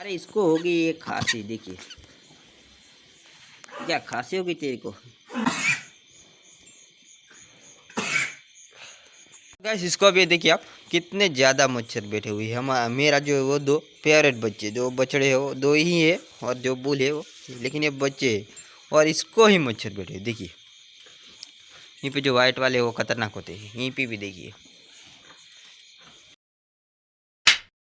अरे इसको होगी ये खांसी, देखिए क्या खांसी होगी तेरे को। गाइस इसको भी देखिए आप, कितने ज़्यादा मच्छर बैठे हुए हैं। हम मेरा जो है वो दो फेवरेट बच्चे जो बछड़े है वो दो ही है, और जो बुल है वो, लेकिन ये बच्चे है और इसको ही मच्छर बैठे हुए। देखिए यहीं पे जो वाइट वाले वो खतरनाक होते हैं, यहीं पे भी देखिए।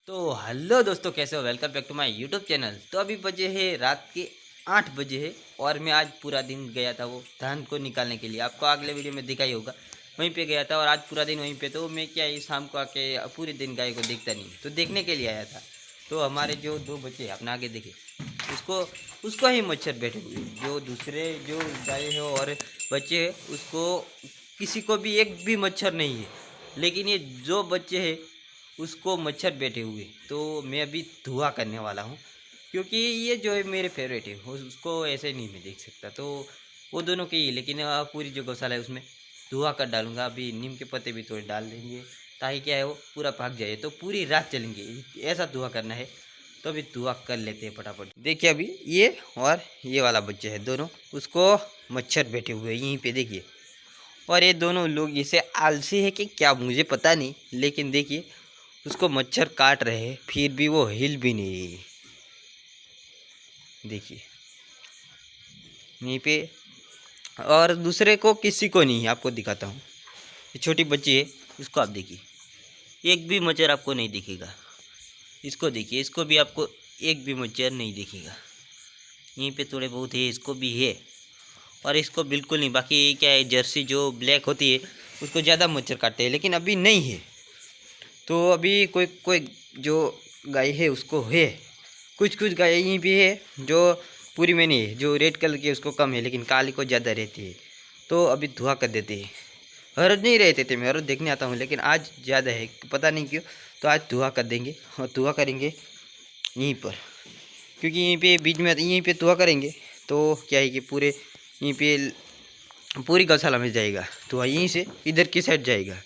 तो हेलो दोस्तों, कैसे हो? Welcome back to my YouTube channel. तो अभी बजे है रात के 8 बजे है, और मैं आज पूरा दिन गया था वो धान को निकालने के लिए। आपको अगले वीडियो में दिखा ही होगा, वहीं पे गया था और आज पूरा दिन वहीं पे। तो मैं क्या है, शाम को आके पूरे दिन गाय को देखता नहीं, तो देखने के लिए आया था। तो हमारे जो दो बच्चे अपना आगे देखे, उसको उसको ही मच्छर बैठे हुए। जो दूसरे जो गाय है और बच्चे है, उसको किसी को भी एक भी मच्छर नहीं है, लेकिन ये जो बच्चे हैं उसको मच्छर बैठे हुए। तो मैं अभी धुआं करने वाला हूँ, क्योंकि ये जो है मेरे फेवरेट है, उसको ऐसे नहीं मैं देख सकता। तो वो दोनों के ही, लेकिन पूरी जो गौशाला है उसमें धुआं कर डालूंगा। अभी नीम के पत्ते भी थोड़े डाल देंगे, ताकि क्या है वो पूरा भाग जाए। तो पूरी रात चलेंगे, ऐसा धुआं करना है। तो अभी धुआं कर लेते हैं फटाफट। देखिए अभी ये और ये वाला बच्चा है, दोनों उसको मच्छर बैठे हुए हैं यहीं पे देखिए। और ये दोनों लोग इसे आलसी है कि क्या मुझे पता नहीं, लेकिन देखिए उसको मच्छर काट रहे हैं, फिर भी वो हिल भी नहीं रही है। देखिए यहीं पे, और दूसरे को किसी को नहीं है। आपको दिखाता हूँ, ये छोटी बच्ची है, उसको आप देखिए, एक भी मच्छर आपको नहीं दिखेगा। इसको देखिए, इसको भी आपको एक भी मच्छर नहीं दिखेगा। यहीं पे थोड़े बहुत है, इसको भी है, और इसको बिल्कुल नहीं। बाकी क्या है, जर्सी जो ब्लैक होती है उसको ज़्यादा मच्छर काटते हैं, लेकिन अभी नहीं है। तो अभी कोई कोई जो गाय है उसको है, कुछ कुछ गाय यहीं भी है जो पूरी में नहीं है। जो रेड कलर की है उसको कम है, लेकिन काली को ज़्यादा रहती है। तो अभी धुआं कर देते हैं। हर रोज नहीं रहते थे, मैं हर रोज देखने आता हूँ, लेकिन आज ज़्यादा है, पता नहीं क्यों। तो आज धुआं कर देंगे, और धुआं करेंगे यहीं पर, क्योंकि यहीं पे बीच में यहीं पे धुआं करेंगे तो क्या है कि पूरे यहीं पे पूरी गौशाला में जाएगा। धुआं यहीं से इधर की साइड जाएगा,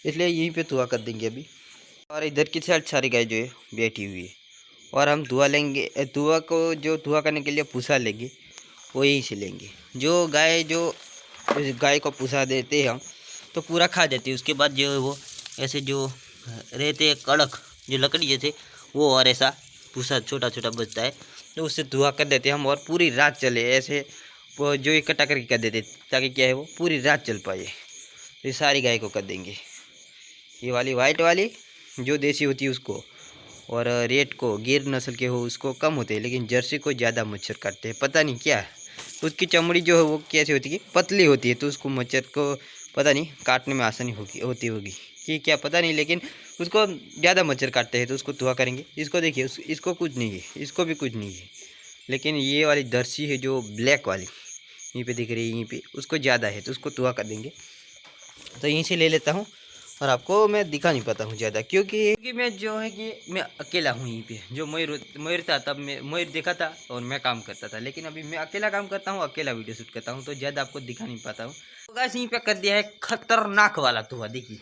इसलिए यहीं पे धुआं कर देंगे अभी। और इधर की साइड सारी गाय जो है बैठी हुई है, और हम धुआं लेंगे। धुआं को जो धुआं करने के लिए पूसा लेंगे, वो यहीं से लेंगे। जो गाय को पूसा देते हैं हम, तो पूरा खा जाती है। उसके बाद जो है वो ऐसे जो रहते हैं कड़क, जो लकड़ी जैसे, वो और ऐसा पूसा छोटा छोटा बचता है, तो उससे धुआं कर देते हैं हम। और पूरी रात चले ऐसे वो जो इकट्ठा करके कर देते, ताकि क्या है वो पूरी रात चल पाए। तो ये सारी गाय को कर देंगे, ये वाली वाइट वाली जो देसी होती है उसको, और रेड को गिर नस्ल के हो उसको कम होते हैं, लेकिन जर्सी को ज़्यादा मच्छर काटते हैं। पता नहीं क्या, उसकी चमड़ी जो है वो कैसी होती है, पतली होती है, तो उसको मच्छर को पता नहीं काटने में आसानी होती होगी कि क्या, पता नहीं, लेकिन उसको ज़्यादा मच्छर काटते हैं। तो उसको धुआं करेंगे। इसको देखिए, इसको कुछ नहीं है, इसको भी कुछ नहीं है, लेकिन ये वाली जर्सी है जो ब्लैक वाली यहीं पे दिख रही है, यहीं पे उसको ज़्यादा है, तो उसको धुआं कर देंगे। तो यहीं से ले लेता हूँ, और आपको मैं दिखा नहीं पाता हूँ ज़्यादा, क्योंकि मैं जो है कि मैं अकेला हूँ यहीं पे। जो मयूर था, तब मैं मयूर देखा था और मैं काम करता था, लेकिन अभी मैं अकेला काम करता हूँ, अकेला वीडियो शूट करता हूँ, तो ज़्यादा आपको दिखा नहीं पाता हूँ। तो गाइस यहीं पे कर दिया है खतरनाक वाला धुआं, देखिए।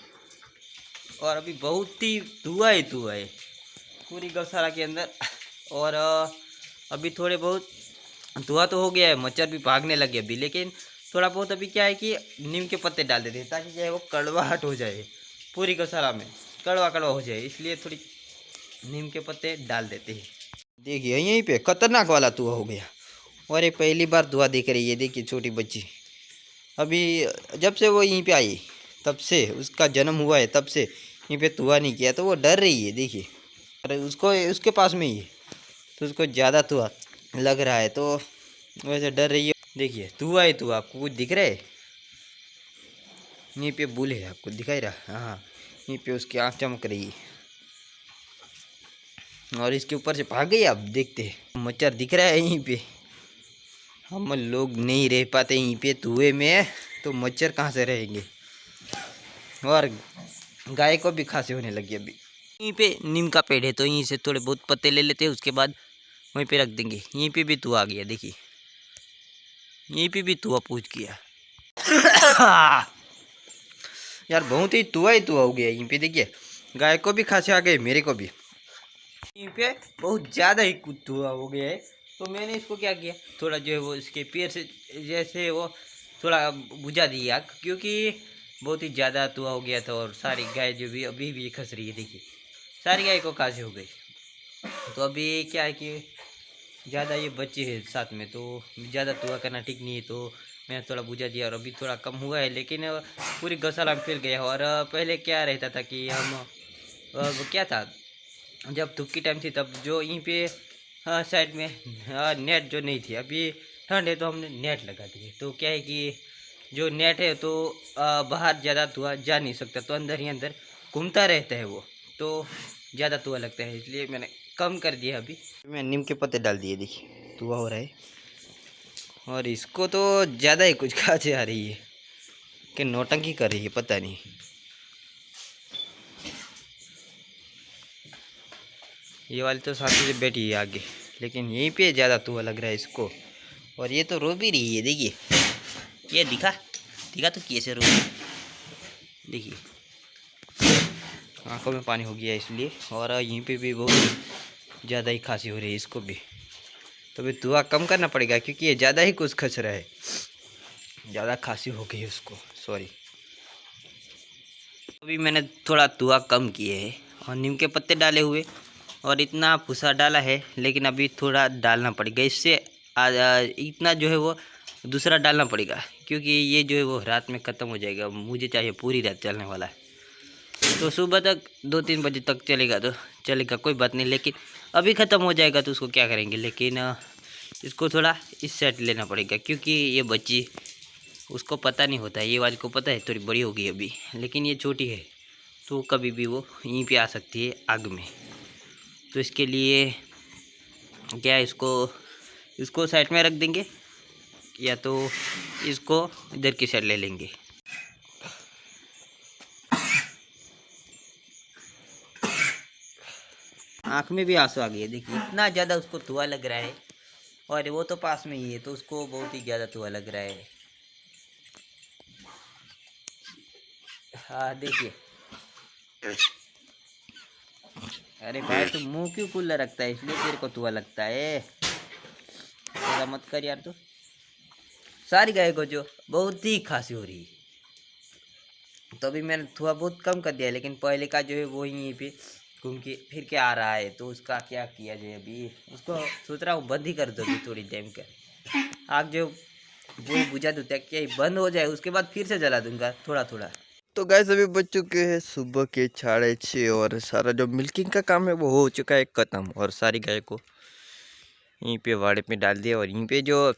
और अभी बहुत ही धुआं ही धुआं है पूरी गौशाला के अंदर। और अभी थोड़े बहुत धुआं तो हो गया है, मच्छर भी भागने लगे अभी, लेकिन थोड़ा बहुत अभी क्या है कि नीम के पत्ते डाल देते हैं, ताकि क्या है वो कड़वाहट हो जाए, पूरी गौशाला में कड़वा कड़वा हो जाए, इसलिए थोड़ी नीम के पत्ते डाल देते हैं। देखिए यहीं पे खतरनाक वाला धुआं हो गया, और ये पहली बार धुआं दिख रही है। देखिए छोटी बच्ची, अभी जब से वो यहीं पे आई, तब से उसका जन्म हुआ है, तब से यहीं पे धुआं नहीं किया, तो वो डर रही है। देखिए, अरे उसको उसके पास में ही है, तो उसको ज़्यादा धुआं लग रहा है, तो वैसे डर रही है। देखिए धुआं ही धुआं, आपको कुछ दिख रहा है? यहीं पे बुल है, आपको दिखाई रहा? हाँ, यहीं पे उसकी आँख चमक रही है, और इसके ऊपर से भाग गई। आप देखते हैं मच्छर दिख रहा है यहीं पे। हम लोग नहीं रह पाते यहीं पे धुएं में, तो मच्छर कहाँ से रहेंगे। और गाय को भी खांसी होने लगी अभी। यहीं पे नीम का पेड़ है, तो यहीं से थोड़े बहुत पत्ते ले लेते हैं, उसके बाद वहीं पे रख देंगे। यहीं पे भी धुआं आ गया, देखिए यहीं पे भी धुआं पूछ गया। यार बहुत ही धुआं हो गया यहीं पे। देखिए गाय को भी खांसी आ गई, मेरे को भी। यहीं पे बहुत ज़्यादा ही धुआं हो गया है, तो मैंने इसको क्या किया, थोड़ा जो है वो इसके पैर से जैसे वो थोड़ा बुझा दिया आग, क्योंकि बहुत ही ज़्यादा धुआं हो गया था। और सारी गाय जो भी अभी भी खस रही है, देखिए सारी गाय को खांसी हो गई। तो अभी क्या है कि ज़्यादा ये बच्चे हैं साथ में, तो ज़्यादा धुआं करना ठीक नहीं है, तो मैंने थोड़ा बुझा दिया। और अभी थोड़ा कम हुआ है, लेकिन पूरी गौशाला में फैल गया। और पहले क्या रहता था कि हम वो क्या था, जब धूप की टाइम थी तब जो यहीं पे साइड में नेट जो नहीं थी, अभी ठंड है तो हमने नेट लगा दिए। तो क्या है कि जो नेट है तो बाहर ज़्यादा धुआं जा नहीं सकता, तो अंदर ही अंदर घूमता रहता है वो, तो ज़्यादा धुआं लगता है, इसलिए मैंने कम कर दिया। अभी मैं नीम के पत्ते डाल दिए, देखिए धुआं हो रहा है। और इसको तो ज़्यादा ही कुछ खांसी आ रही है कि नौटंकी कर रही है, पता नहीं। ये वाली तो साथी से बैठी है आगे, लेकिन यहीं पे ज़्यादा धुआं लग रहा है इसको। और ये तो रो भी रही है, देखिए ये दिखा दिखा तो कैसे रो रही, देखिए आंखों में पानी हो गया इसलिए। और यहीं पे भी बहुत ज़्यादा ही खांसी हो रही है इसको भी, तो भी धुआं कम करना पड़ेगा, क्योंकि ये ज़्यादा ही कुछ खस रहा है, ज़्यादा खांसी हो गई है उसको, सॉरी। अभी मैंने थोड़ा धुआं कम किए है और नीम के पत्ते डाले हुए और इतना भूसा डाला है, लेकिन अभी थोड़ा डालना पड़ेगा इससे। इतना जो है वो दूसरा डालना पड़ेगा, क्योंकि ये जो है वो रात में ख़त्म हो जाएगा। मुझे चाहिए पूरी रात चलने वाला है, तो सुबह तक 2-3 बजे तक चलेगा तो चलेगा, कोई बात नहीं। लेकिन अभी ख़त्म हो जाएगा तो उसको क्या करेंगे, लेकिन इसको थोड़ा इस सेट लेना पड़ेगा, क्योंकि ये बच्ची उसको पता नहीं होता है, ये वाली को पता है थोड़ी बड़ी हो गई अभी, लेकिन ये छोटी है, तो कभी भी वो यहीं पे आ सकती है आग में। तो इसके लिए क्या, इसको साइड में रख देंगे, या तो इसको इधर की साइड ले लेंगे। आँख में भी आंसू आ गए, देखिए इतना ज़्यादा उसको धुआं लग रहा है। और वो तो पास में ही है, तो उसको बहुत ही ज़्यादा धुआं लग रहा है। हाँ देखिए, अरे भाई तू मुंह क्यों खुला रखता है, इसलिए तेरे को धुआं लगता है, ऐसा मत कर यार। तो सारी गाय को जो बहुत ही खांसी हो रही है, तो अभी मैंने धुआं बहुत कम कर दिया, लेकिन पहले का जो है वो यहीं पे घूम के फिर के आ रहा है, तो उसका क्या किया जाए। अभी उसको सोच रहा हूँ बंद ही कर दो अभी थोड़ी टाइम का, आग जो वो बुझा दूँ क्या बंद हो जाए, उसके बाद फिर से जला दूंगा थोड़ा थोड़ा। तो गैस अभी बज चुके हैं सुबह के 6:30 और सारा जो मिल्किंग का काम है वो हो चुका है ख़त्म। और सारी गाय को यहीं पे वाड़े पे डाल दिया। और यहीं पे जो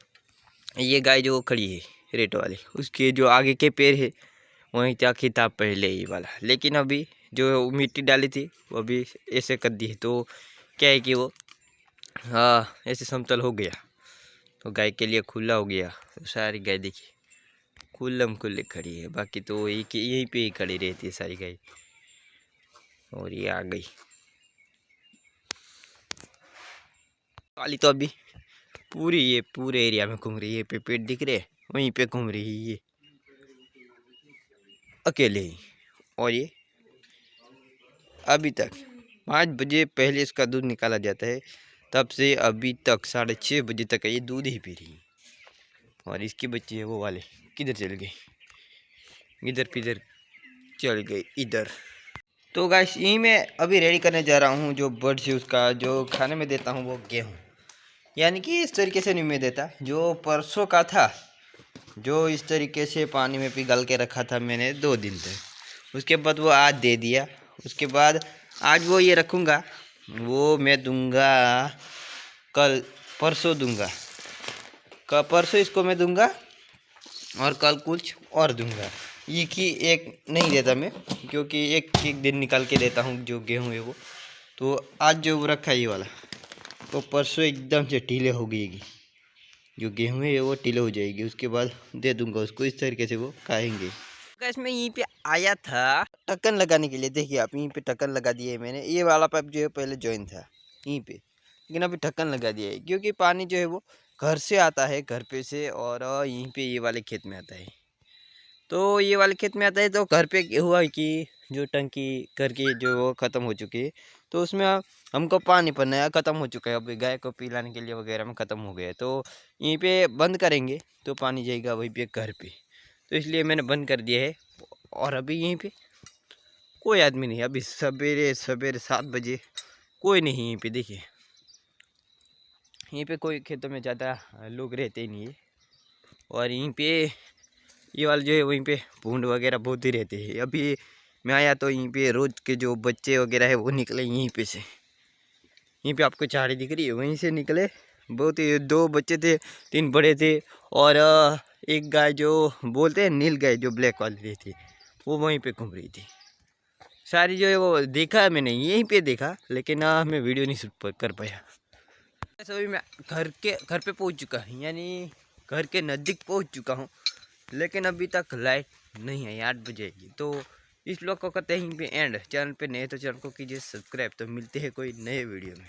ये गाय जो खड़ी है रेड वाली, उसके जो आगे के पैर है वहीं तक ही था पहले ही वाला, लेकिन अभी जो मिट्टी डाली थी वो अभी ऐसे कर दी है, तो क्या है कि वो हाँ ऐसे समतल हो गया, तो गाय के लिए खुला हो गया। तो सारी गाय देखिए खुल्लम खुल्ले खड़ी है, बाकी तो यहीं पे ही खड़ी रहती है सारी गाय। और ये आ गई काली, तो अभी ये पूरे एरिया में घूम रही है, पे पेड़ दिख रहे वहीं पे घूम रही है ये अकेले ही। और ये अभी तक 5 बजे पहले इसका दूध निकाला जाता है, तब से अभी तक 6:30 बजे तक ये दूध ही पी रही है। और इसकी बच्ची है वो वाले किधर चल गई, इधर किधर चल गई इधर। तो गाइस यही मैं अभी रेडी करने जा रहा हूँ जो बर्ड्स है, उसका जो खाने में देता हूँ वो गेहूँ, यानी कि इस तरीके से नहीं मैं देता, जो परसों का था जो इस तरीके से पानी में पिघल के रखा था मैंने 2 दिन तक, उसके बाद वो आज दे दिया। उसके बाद आज वो ये रखूँगा, वो मैं दूंगा कल परसों दूंगा, परसों इसको मैं दूंगा और कल कुछ और दूंगा। एक ही एक नहीं देता मैं, क्योंकि एक एक दिन निकाल के देता हूँ जो गेहूँ है वो। तो आज जो रखा है ये वाला, तो परसों एकदम से ढीले हो गई, जो गेहूँ है वो ढीले हो जाएगी, उसके बाद दे दूंगा उसको, इस तरीके से वो खाएंगे। गैस मैं यहीं पे आया था ढक्कन लगाने के लिए, देखिए आप यहीं पे ढक्कन लगा दिया है मैंने। ये वाला पाइप जो है पहले जॉइन था यहीं पे, लेकिन अभी ढक्कन लगा दिया है, क्योंकि पानी जो है वो घर से आता है घर पे से, और यहीं पे ये वाले खेत में आता है। तो ये वाले खेत में आता है। तो घर पे हुआ कि जो टंकी घर की जो वो ख़त्म हो चुकी है, तो उसमें हमको पानी पर नया ख़त्म हो चुका है। अभी गाय को पिलाने के लिए वगैरह में ख़त्म हो गया है, तो यहीं पे बंद करेंगे तो पानी जाएगा वहीं पे घर पे। तो इसलिए मैंने बंद कर दिया है। और अभी यहीं पे कोई आदमी नहीं। अभी सवेरे सवेरे 7 बजे कोई नहीं यहीं पे। देखिए यहीं पे कोई खेतों में ज़्यादा लोग रहते ही नहीं है। और यहीं पे ये वाले जो है वहीं पे भूंड वगैरह बहुत ही रहते हैं। अभी मैं आया तो यहीं पे रोज़ के जो बच्चे वगैरह है वो निकले यहीं पे से। यहीं पे आपको झाड़ी दिख रही है, वहीं से निकले। बहुत ही 2 बच्चे थे, 3 बड़े थे और एक गाय जो बोलते हैं नील गाय जो ब्लैक वाली रहती है, वो वहीं पे घूम रही थी। सारी जो है वो देखा है मैंने, यहीं पे देखा, लेकिन मैं वीडियो नहीं शूट कर पाया। ऐसा अभी मैं घर पे पहुंच चुका हूँ, यानी घर के नज़दीक पहुंच चुका हूँ। लेकिन अभी तक लाइट नहीं आई, 8 बजेगी। तो इस ब्लॉग को करते हैं यहीं पे एंड। चैनल पे नए तो चैनल को कीजिए सब्सक्राइब। तो मिलते हैं कोई नए वीडियो में।